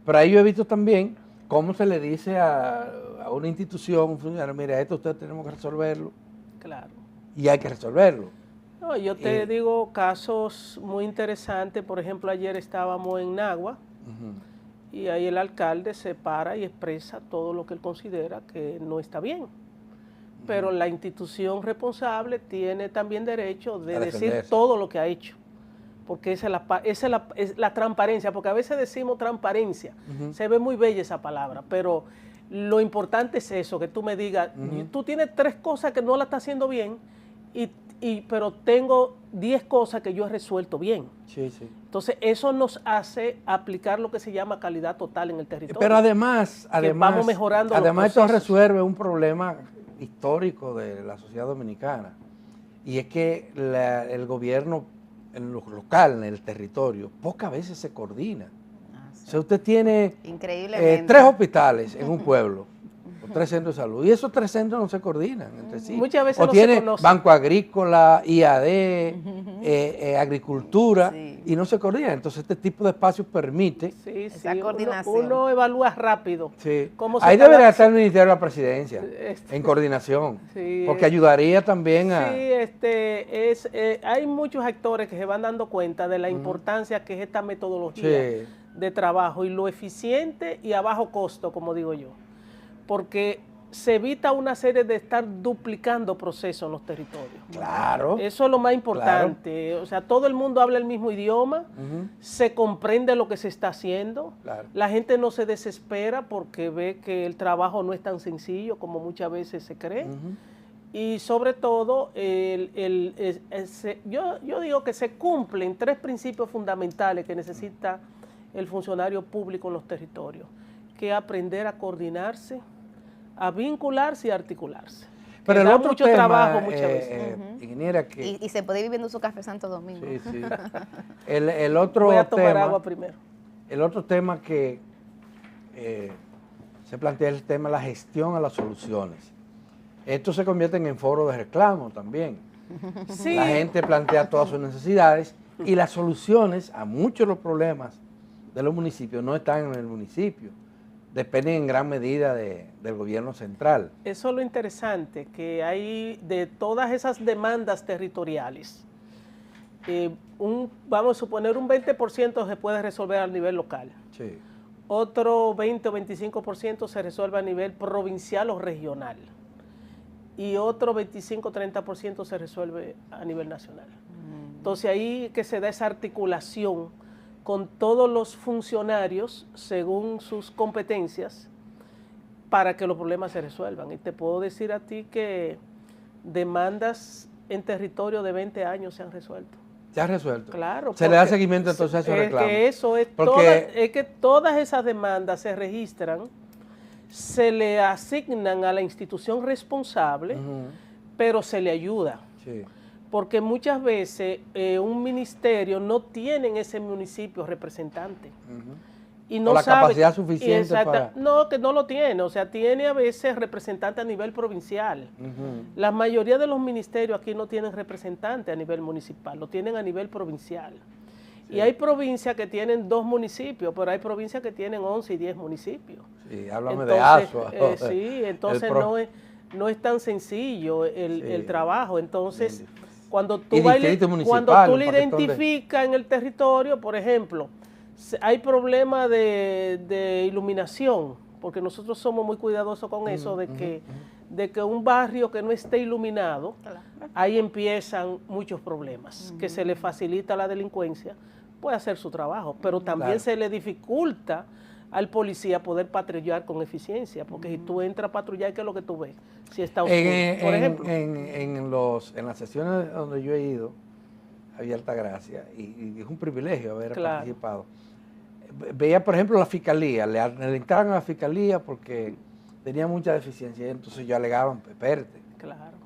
Pero ahí yo he visto también cómo se le dice a una institución, un funcionario, mira, esto ustedes tenemos que resolverlo. Claro. Y hay que resolverlo. No, yo te digo casos muy interesantes. Por ejemplo, ayer estábamos en Nagua y ahí el alcalde se para y expresa todo lo que él considera que no está bien. Pero la institución responsable tiene también derecho de decir todo lo que ha hecho. Porque esa es la transparencia, porque a veces decimos transparencia, se ve muy bella esa palabra, pero lo importante es eso, que tú me digas, tú tienes 3 cosas que no la estás haciendo bien, pero tengo 10 cosas que yo he resuelto bien. Sí. Entonces, eso nos hace aplicar lo que se llama calidad total en el territorio. Pero además vamos mejorando esto resuelve un problema histórico de la sociedad dominicana, y es que el gobierno en lo local, en el territorio, pocas veces se coordina. O sea, usted tiene 3 hospitales en un pueblo, o 3 centros de salud, y esos 3 centros no se coordinan entre sí. Muchas veces o no tiene se conocen. Banco Agrícola, IAD, Agricultura, y no se coordinan. Entonces este tipo de espacios permite esa coordinación. Uno evalúa rápido. Sí. Ahí debería estar el Ministerio de la Presidencia, en coordinación, porque ayudaría también a... Sí, hay muchos actores que se van dando cuenta de la importancia que es esta metodología de trabajo y lo eficiente y a bajo costo, como digo yo. Porque se evita una serie de estar duplicando procesos en los territorios. Claro. Eso es lo más importante. Claro. O sea, todo el mundo habla el mismo idioma, se comprende lo que se está haciendo, la gente no se desespera porque ve que el trabajo no es tan sencillo como muchas veces se cree. Y sobre todo, yo digo que se cumplen 3 principios fundamentales que necesita el funcionario público en los territorios, que es aprender a coordinarse, a vincularse y articularse. Pero el da otro mucho tema, trabajo muchas veces. Ingeniera, que... Y se puede ir viviendo su café Santo Domingo. Sí, sí. El otro Voy a tomar tema, agua primero. El otro tema que se plantea es el tema de la gestión a las soluciones. Esto se convierte en foro de reclamo también. Sí. La gente plantea todas sus necesidades y las soluciones a muchos de los problemas de los municipios no están en el municipio, dependen en gran medida del gobierno central. Eso es lo interesante, que hay de todas esas demandas territoriales, vamos a suponer un 20% se puede resolver a nivel local, sí. Otro 20 o 25% se resuelve a nivel provincial o regional, y otro 25 o 30% se resuelve a nivel nacional. Entonces ahí que se da esa articulación con todos los funcionarios según sus competencias para que los problemas se resuelvan. Y te puedo decir a ti que demandas en territorio de 20 años se han resuelto. ¿Se han resuelto? Claro. ¿Se le da seguimiento entonces a esos reclamos? Que eso es, es que todas esas demandas se registran, se le asignan a la institución responsable, pero se le ayuda. Sí. Porque muchas veces un ministerio no tiene en ese municipio representante. Y no la sabe, capacidad suficiente para... No, que no lo tiene, o sea, tiene a veces representante a nivel provincial. La mayoría de los ministerios aquí no tienen representante a nivel municipal, lo tienen a nivel provincial. Sí. Y hay provincias que tienen 2 municipios, pero hay provincias que tienen 11 y 10 municipios. Sí, háblame de Asua. Sí, entonces no es tan sencillo el trabajo, entonces... Sí. Cuando tú le identificas en el territorio, por ejemplo, hay problemas de iluminación, porque nosotros somos muy cuidadosos con eso, de que un barrio que no esté iluminado, ahí empiezan muchos problemas, que se le facilita a la delincuencia, puede hacer su trabajo, pero también se le dificulta al policía poder patrullar con eficiencia, porque si tú entras a patrullar, ¿qué es lo que tú ves? Si está oscuro, por ejemplo. En las sesiones donde yo he ido, había Altagracia, y es un privilegio haber participado. Veía, por ejemplo, la fiscalía, le entraban a la fiscalía porque tenía mucha deficiencia, y entonces yo alegaban, espérate. Claro.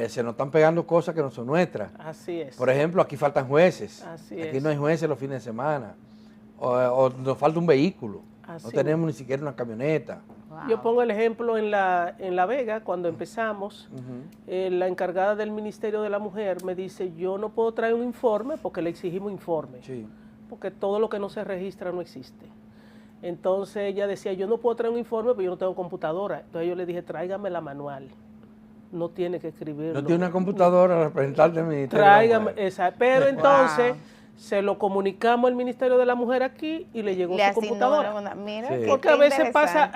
Se nos están pegando cosas que no son nuestras. Así es. Por ejemplo, aquí faltan jueces. Así aquí es. No hay jueces los fines de semana. O nos falta un vehículo. Así no tenemos ni siquiera una camioneta. Wow. Yo pongo el ejemplo en La Vega, cuando empezamos, la encargada del Ministerio de la Mujer me dice, yo no puedo traer un informe porque le exigimos informe, porque todo lo que no se registra no existe. Entonces ella decía, yo no puedo traer un informe porque yo no tengo computadora. Entonces yo le dije, tráigame la manual. No tiene que escribirlo. No tiene una computadora, representante del Ministerio tráigame, de la Mujer. Esa, pero entonces... Se lo comunicamos al Ministerio de la Mujer aquí y le llegó su computadora. Mira, porque a veces pasa,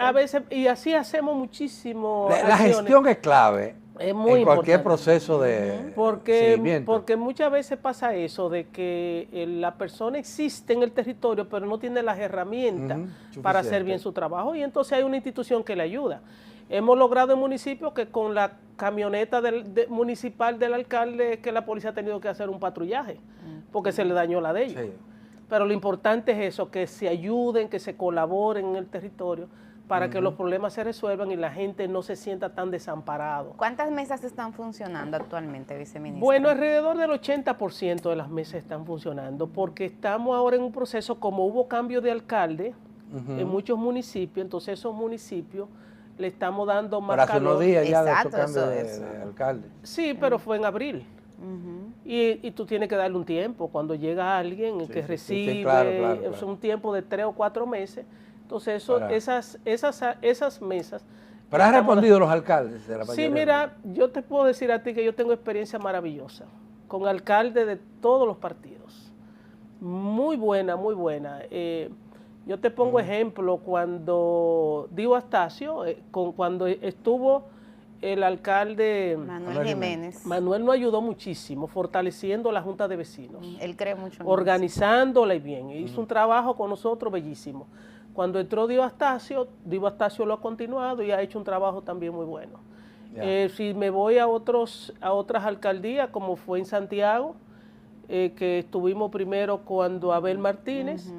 y así hacemos muchísimo. La gestión es clave. Es muy en cualquier proceso de seguimiento. Porque muchas veces pasa eso, de que la persona existe en el territorio, pero no tiene las herramientas para hacer bien su trabajo, y entonces hay una institución que le ayuda. Hemos logrado en municipios que con la camioneta municipal del alcalde, que la policía ha tenido que hacer un patrullaje, porque se le dañó la de ellos. Sí. Pero lo importante es eso, que se ayuden, que se colaboren en el territorio para que los problemas se resuelvan y la gente no se sienta tan desamparado. ¿Cuántas mesas están funcionando actualmente, viceministro? Bueno, alrededor del 80% de las mesas están funcionando, porque estamos ahora en un proceso, como hubo cambio de alcalde en muchos municipios, entonces esos municipios le estamos dando más calor. Pero hace unos días ya de esos cambios de alcalde. Sí, pero fue en abril. Y tú tienes que darle un tiempo. Cuando llega alguien que recibe, claro. Es un tiempo de 3 o 4 meses. Entonces esas mesas... ¿Pero has respondido los alcaldes de la mayoría? Sí, mira, yo te puedo decir a ti que yo tengo experiencia maravillosa con alcaldes de todos los partidos. Muy buena, muy buena. Yo te pongo ejemplo, cuando Dio Astacio, cuando estuvo el alcalde Manuel Jiménez. Manuel nos ayudó muchísimo, fortaleciendo la Junta de Vecinos. Él cree mucho en organizándola y bien. Hizo un trabajo con nosotros bellísimo. Cuando entró Dio Astacio lo ha continuado y ha hecho un trabajo también muy bueno. Si me voy a otras alcaldías, como fue en Santiago, que estuvimos primero cuando Abel Martínez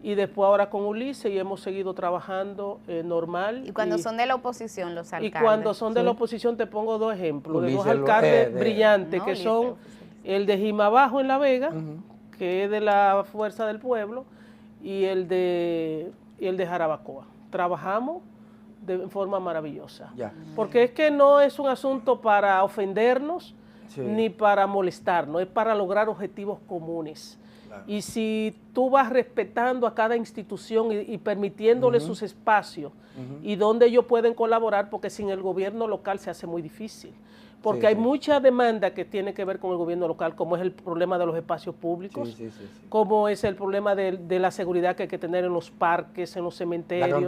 y después ahora con Ulises y hemos seguido trabajando normal. Y cuando son de la oposición los alcaldes. Y cuando son de la oposición te pongo dos ejemplos, de dos alcaldes brillantes, que son el de Jimabajo en La Vega, que es de la Fuerza del Pueblo, y el de Jarabacoa. Trabajamos de forma maravillosa. Porque es que no es un asunto para ofendernos, ni para molestarnos, es para lograr objetivos comunes. Y si tú vas respetando a cada institución y permitiéndole sus espacios y donde ellos pueden colaborar, porque sin el gobierno local se hace muy difícil. Porque hay mucha demanda que tiene que ver con el gobierno local, como es el problema de los espacios públicos, como es el problema de la seguridad que hay que tener en los parques, en los cementerios,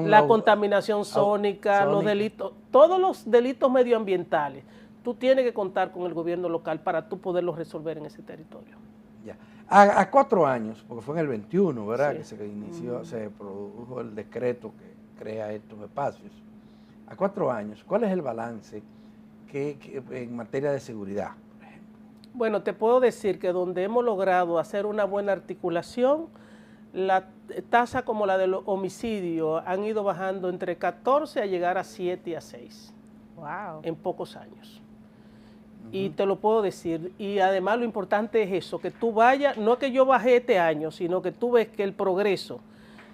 la contaminación sónica, los delitos, todos los delitos medioambientales. Tú tienes que contar con el gobierno local para tú poderlos resolver en ese territorio. Ya. A 4 años, porque fue en el 21, ¿verdad? Que se inició, se produjo el decreto que crea estos espacios. A 4 años, ¿cuál es el balance que en materia de seguridad, por ejemplo? Bueno, te puedo decir que donde hemos logrado hacer una buena articulación, la tasa como la del homicidio han ido bajando entre 14 a llegar a 7 y a 6. Wow. En pocos años. Y te lo puedo decir, y además lo importante es eso, que tú vayas, no que yo bajé este año, sino que tú ves que el progreso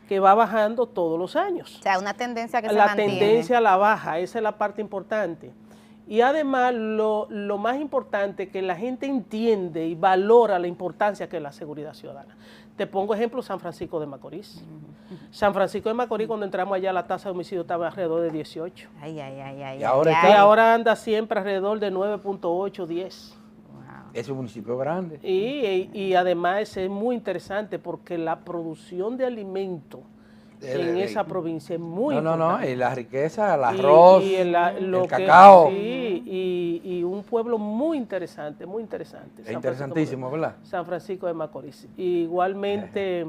que va bajando todos los años. O sea, una tendencia que se mantiene. La tendencia a la baja, esa es la parte importante. Y además lo más importante es que la gente entiende y valora la importancia que es la seguridad ciudadana. Te pongo ejemplo San Francisco de Macorís. San Francisco de Macorís, cuando entramos allá, la tasa de homicidio estaba alrededor de 18. Y ahora anda siempre alrededor de 9.8, 10. Es un municipio grande. Y además es muy interesante porque la producción de alimentos en esa provincia es muy importante. Y la riqueza, el arroz, el cacao. Y un pueblo muy interesante, muy interesante. Es interesantísimo, ¿verdad? San Francisco de Macorís. Igualmente,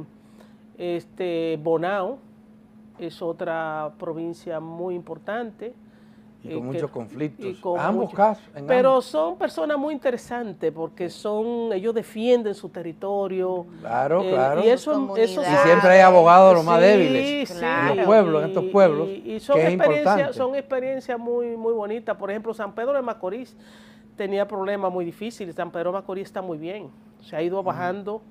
Bonao es otra provincia muy importante. Y con muchos conflictos, ambos casos. Pero son personas muy interesantes porque ellos defienden su territorio. Claro, claro. Y siempre hay abogados de los más débiles en los pueblos, en estos pueblos. Y son experiencias muy, muy bonitas. Por ejemplo, San Pedro de Macorís tenía problemas muy difíciles. San Pedro de Macorís está muy bien. Se ha ido bajando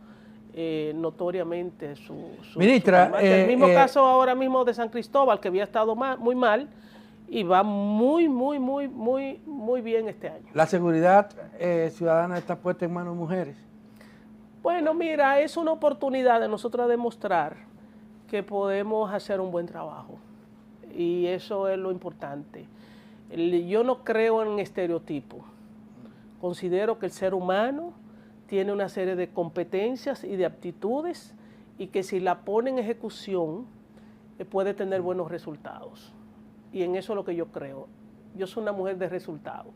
notoriamente su Ministra, el mismo caso ahora mismo de San Cristóbal, que había estado muy mal. Y va muy bien este año. ¿La seguridad ciudadana está puesta en manos de mujeres? Bueno, mira, es una oportunidad de nosotros demostrar que podemos hacer un buen trabajo. Y eso es lo importante. Yo no creo en estereotipos. Considero que el ser humano tiene una serie de competencias y de aptitudes y que si la pone en ejecución puede tener buenos resultados. Y en eso es lo que yo creo. Yo soy una mujer de resultados.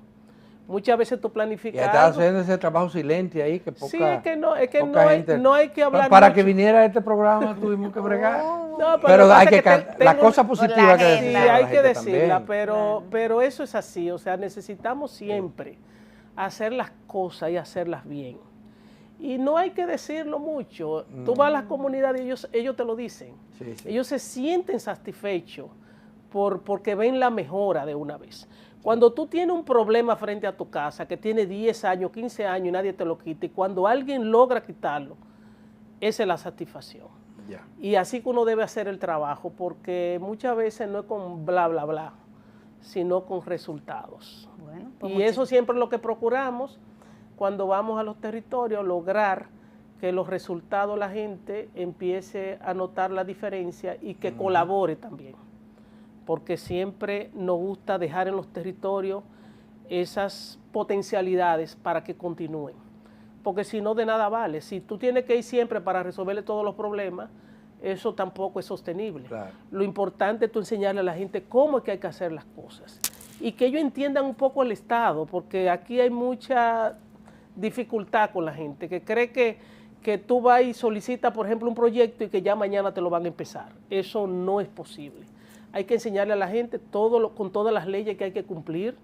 Muchas veces tú planificas. Y estás haciendo ese trabajo silente ahí, que poca, sí, es que no hay que hablar para mucho. Que viniera este programa tuvimos que bregar. No, pero hay que la cosa positiva que decirla. Sí, hay que decirla, pero eso es así. O sea, necesitamos siempre hacer las cosas y hacerlas bien. Y no hay que decirlo mucho. Tú vas a las comunidades y ellos te lo dicen. Ellos se sienten satisfechos porque ven la mejora de una vez. Cuando tú tienes un problema frente a tu casa, que tiene 10 años, 15 años y nadie te lo quita, y cuando alguien logra quitarlo, esa es la satisfacción. Y así que uno debe hacer el trabajo, porque muchas veces no es con bla, bla, bla, sino con resultados. Bueno, y eso siempre es lo que procuramos cuando vamos a los territorios, lograr que los resultados la gente empiece a notar la diferencia y que colabore también. Porque siempre nos gusta dejar en los territorios esas potencialidades para que continúen. Porque si no, de nada vale. Si tú tienes que ir siempre para resolverle todos los problemas, eso tampoco es sostenible. Claro. Lo importante es tú enseñarle a la gente cómo es que hay que hacer las cosas y que ellos entiendan un poco el Estado, porque aquí hay mucha dificultad con la gente, que cree que tú vas y solicitas, por ejemplo, un proyecto y que ya mañana te lo van a empezar. Eso no es posible. Hay que enseñarle a la gente con todas las leyes que hay que cumplir,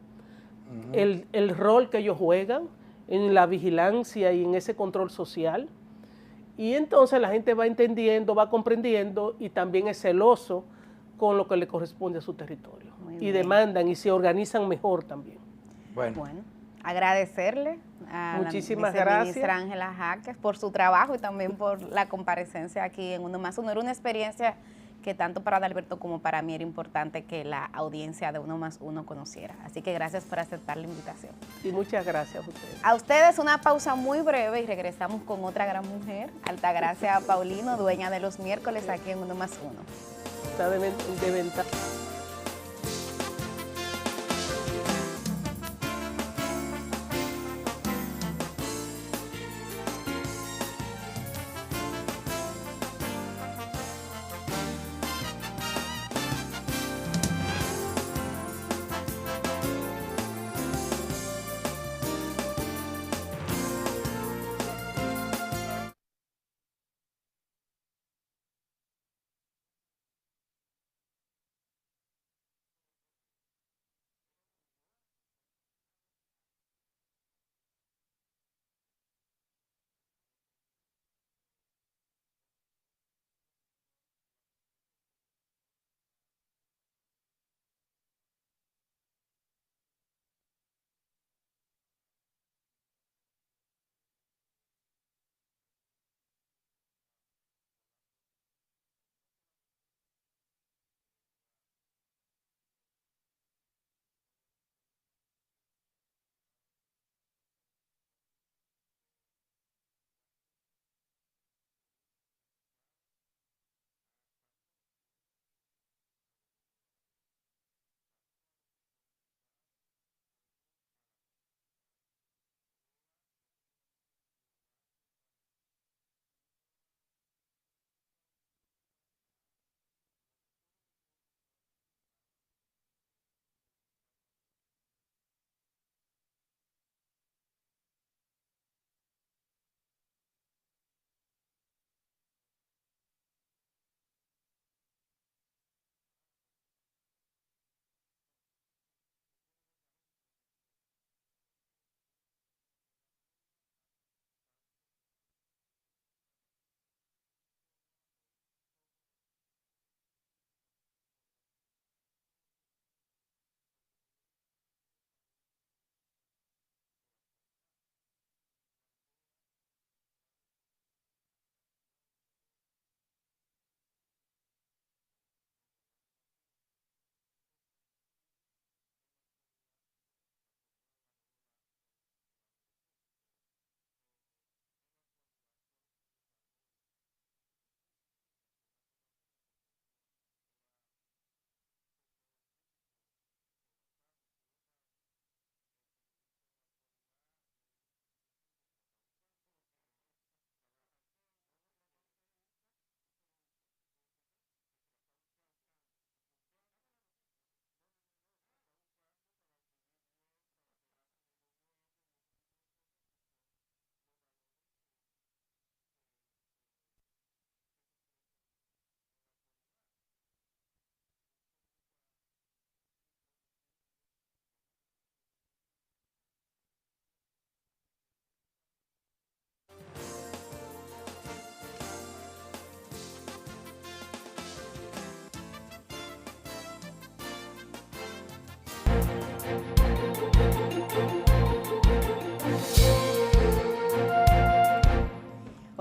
el rol que ellos juegan en la vigilancia y en ese control social. Y entonces la gente va entendiendo, va comprendiendo y también es celoso con lo que le corresponde a su territorio. Y demandan y se organizan mejor también. Bueno, agradecerle a Muchísimas la viceministra gracias. Ángela Jaques por su trabajo y también por la comparecencia aquí en Uno Más Uno. Era una experiencia que tanto para Adalberto como para mí era importante que la audiencia de Uno Más Uno conociera. Así que gracias por aceptar la invitación. Y muchas gracias a ustedes. A ustedes una pausa muy breve y regresamos con otra gran mujer, Altagracia Paulino, dueña de los miércoles aquí en Uno Más Uno. Está de ventaja.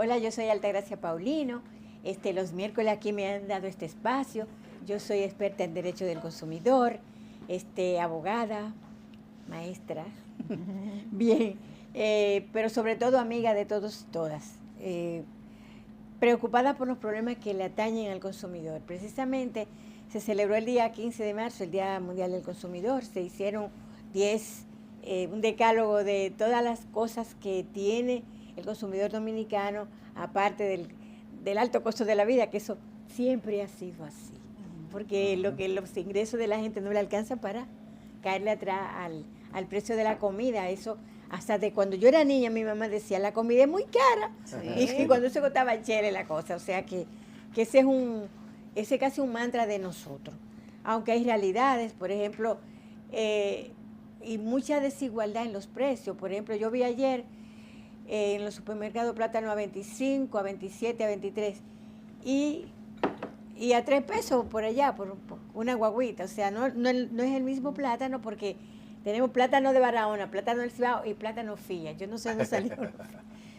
Hola, yo soy Altagracia Paulino. Los miércoles aquí me han dado este espacio. Yo soy experta en Derecho del Consumidor, abogada, maestra, bien, pero sobre todo amiga de todos y todas. Preocupada por los problemas que le atañen al consumidor. Precisamente se celebró el día 15 de marzo, el Día Mundial del Consumidor. Se hicieron un decálogo de todas las cosas que tiene el consumidor dominicano, aparte del alto costo de la vida, que eso siempre ha sido así, porque los ingresos de la gente no le alcanzan para caerle atrás al precio de la comida. Eso, hasta de cuando yo era niña, mi mamá decía, la comida es muy cara, y cuando se costaba el chile la cosa, o sea que ese es casi un mantra de nosotros, aunque hay realidades, por ejemplo, y mucha desigualdad en los precios. Por ejemplo, yo vi ayer en los supermercados plátano a 25, a 27, a 23, y a 3 pesos por allá, por una guaguita. O sea, no es el mismo plátano, porque tenemos plátano de Barahona, plátano del Cibao y plátano Filla. Yo no sé dónde salieron.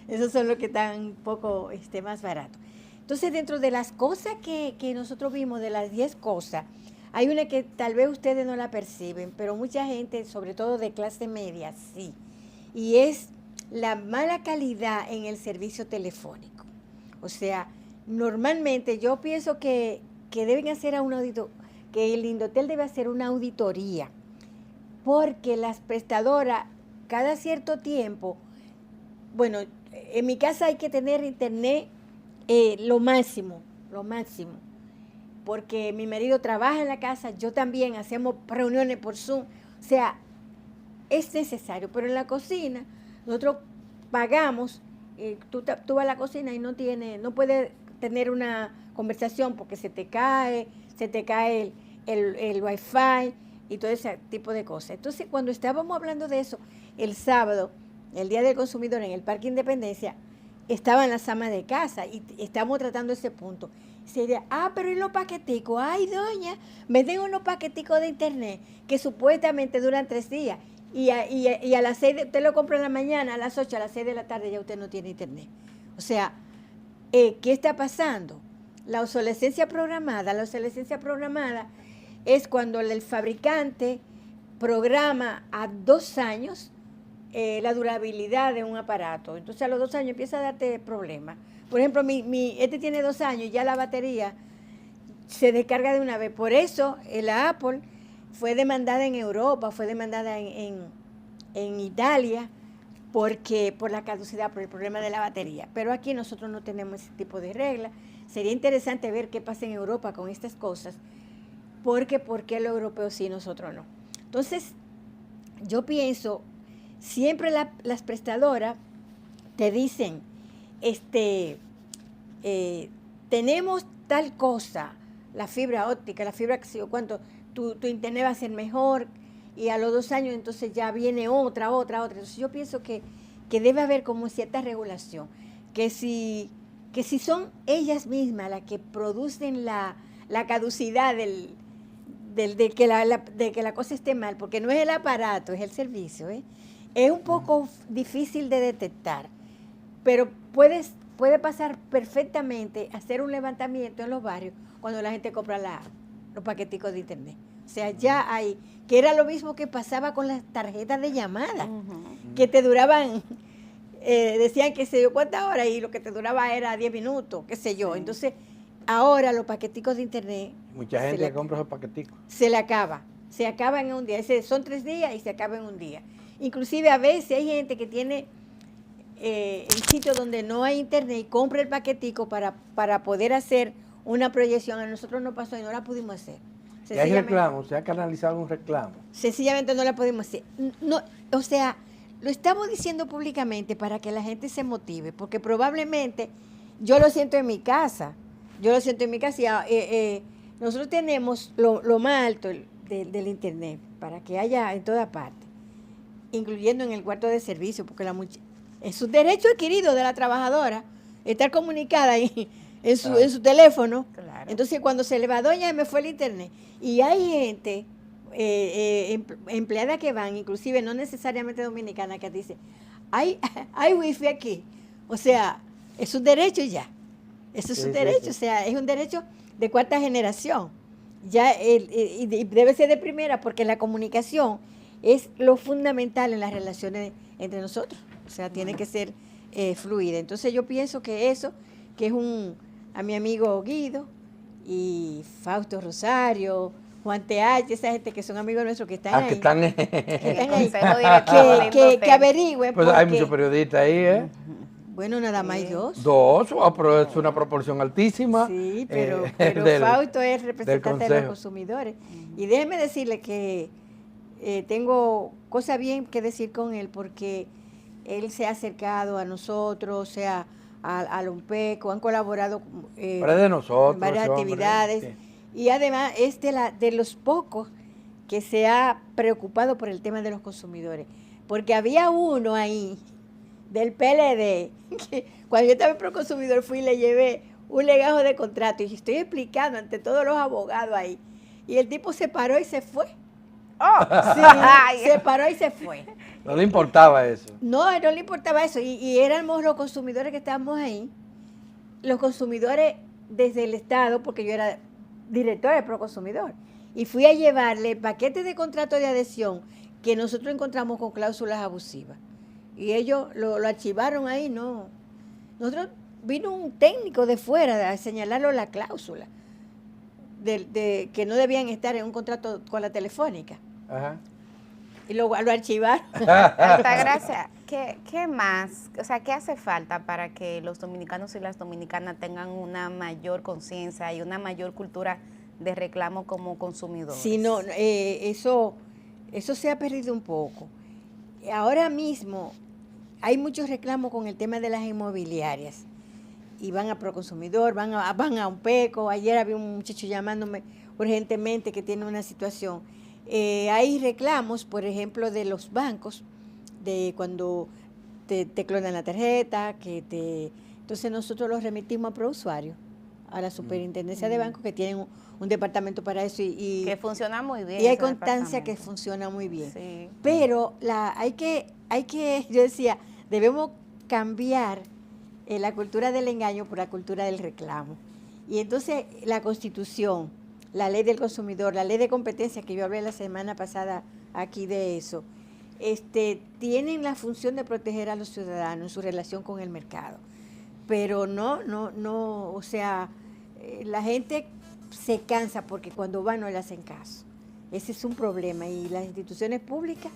Esos son los que están un poco más baratos. Entonces, dentro de las cosas que nosotros vimos, de las 10 cosas, hay una que tal vez ustedes no la perciben, pero mucha gente, sobre todo de clase media, sí. Y es la mala calidad en el servicio telefónico. O sea, normalmente yo pienso que deben hacer que el Indotel debe hacer una auditoría, porque las prestadoras, cada cierto tiempo, bueno, en mi casa hay que tener internet lo máximo, porque mi marido trabaja en la casa, yo también, hacemos reuniones por Zoom, o sea, es necesario, pero en la cocina nosotros pagamos, tú vas a la cocina y no puedes tener una conversación porque se te cae el wifi y todo ese tipo de cosas. Entonces, cuando estábamos hablando de eso, el sábado, el Día del Consumidor en el Parque Independencia, estaban las amas de casa y estamos tratando ese punto. Sería, pero ¿y los paqueticos? Ay, doña, me den unos paqueticos de internet que supuestamente duran 3 días. Y a las 6, usted lo compra en la mañana, a las 8, a las 6 de la tarde ya usted no tiene internet. O sea, ¿qué está pasando? La obsolescencia programada es cuando el fabricante programa a 2 años la durabilidad de un aparato. Entonces a los 2 años empieza a darte problemas. Por ejemplo, este tiene 2 años y ya la batería se descarga de una vez. Por eso la Apple fue demandada en Europa, fue demandada en Italia, por la caducidad, por el problema de la batería. Pero aquí nosotros no tenemos ese tipo de reglas. Sería interesante ver qué pasa en Europa con estas cosas, porque ¿por qué los europeos sí, nosotros no? Entonces, yo pienso, siempre las prestadoras te dicen, tenemos tal cosa, la fibra óptica, la fibra que sé yo cuánto, tu internet va a ser mejor, y a los 2 años entonces ya viene otra. Entonces yo pienso que debe haber como cierta regulación, que si son ellas mismas las que producen la caducidad de que la cosa esté mal, porque no es el aparato, es el servicio, es un poco difícil de detectar, pero puede pasar perfectamente hacer un levantamiento en los barrios cuando la gente compra los paqueticos de internet. O sea, ya hay, que era lo mismo que pasaba con las tarjetas de llamada, que te duraban, decían que sé yo cuántas horas y lo que te duraba era 10 minutos, qué sé yo. Sí. Entonces, ahora los paqueticos de internet... Mucha gente que compra esos paqueticos. Se acaba en un día. Son 3 días y se acaba en un día. Inclusive a veces hay gente que tiene el sitio donde no hay internet y compra el paquetico para poder hacer una proyección. A nosotros no pasó y no la pudimos hacer. ¿Y hay reclamos? ¿Se ha canalizado un reclamo? Sencillamente no la pudimos hacer. No, o sea, lo estamos diciendo públicamente para que la gente se motive, porque probablemente yo lo siento en mi casa. Y nosotros tenemos lo más alto del internet para que haya en toda parte, incluyendo en el cuarto de servicio, porque es un derecho adquirido de la trabajadora estar comunicada en su teléfono. Claro. Entonces, cuando se le va, doña, me fue el internet. Y hay gente, empleadas que van, inclusive no necesariamente dominicana, que dice, hay wifi aquí. O sea, es un derecho ya. Eso es un derecho, o sea, es un derecho de 4ª generación. Ya y debe ser de primera, porque la comunicación es lo fundamental en las relaciones entre nosotros. O sea, tiene que ser fluida. Entonces yo pienso que eso, que es a mi amigo Guido y Fausto Rosario, Juan TH, esa gente que son amigos nuestros que están ahí. Que están ahí. Que averigüen. Pues hay muchos periodistas ahí, Bueno, nada más hay dos. Dos, pero es una proporción altísima. Sí, pero del- Fausto es representante de los consejo. consumidores. Y déjeme decirle que tengo cosas bien que decir con él, porque él se ha acercado a nosotros, o sea, al UNPECO, han colaborado Pero es de nosotros, en varias ese hombre, actividades. sí. Y además es de los pocos que se ha preocupado por el tema de los consumidores. Porque había uno ahí del PLD, que cuando yo estaba en Proconsumidor fui y le llevé un legajo de contrato y estoy explicando ante todos los abogados ahí. Y el tipo se paró y se fue. Oh, Sí, se paró y se fue. No le importaba eso. No le importaba eso. Y éramos los consumidores que estábamos ahí, los consumidores desde el Estado, porque yo era directora de Proconsumidor. Y fui a llevarle paquetes de contrato de adhesión que nosotros encontramos con cláusulas abusivas. Y ellos lo archivaron ahí, no. Nosotros vino un técnico de fuera a señalarlo la cláusula de que no debían estar en un contrato con la Telefónica. Ajá. Y lo archivaron. Altagracia, ¿qué más? O sea, ¿qué hace falta para que los dominicanos y las dominicanas tengan una mayor conciencia y una mayor cultura de reclamo como consumidores? Sí, no, eso se ha perdido un poco. Ahora mismo hay muchos reclamos con el tema de las inmobiliarias. Y van a Proconsumidor, van a UNPECO. Ayer había un muchacho llamándome urgentemente que tiene una situación. Hay reclamos, por ejemplo, de los bancos, de cuando te clonan la tarjeta, entonces nosotros los remitimos a ProUsuario, a la Superintendencia de Bancos, que tienen un departamento para eso. Y que funciona muy bien. y hay ese constancia que departamento. funciona muy bien. Sí. Pero hay que, yo decía, debemos cambiar la cultura del engaño por la cultura del reclamo. Y entonces la Constitución, la Ley del Consumidor, la Ley de Competencia, que yo hablé la semana pasada aquí de eso, tienen la función de proteger a los ciudadanos en su relación con el mercado. Pero no, o sea, la gente se cansa porque cuando van no le hacen caso. Ese es un problema y las instituciones públicas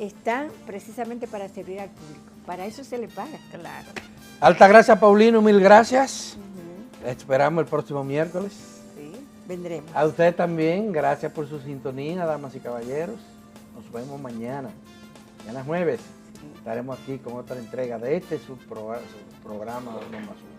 están precisamente para servir al público. Para eso se le paga. Claro. Altagracia Paulino, mil gracias. Esperamos el próximo miércoles. Sí. Vendremos. A usted también, gracias por su sintonía, damas y caballeros. Nos vemos mañana. Mañana jueves estaremos aquí con otra entrega de su programa Uno más Uno.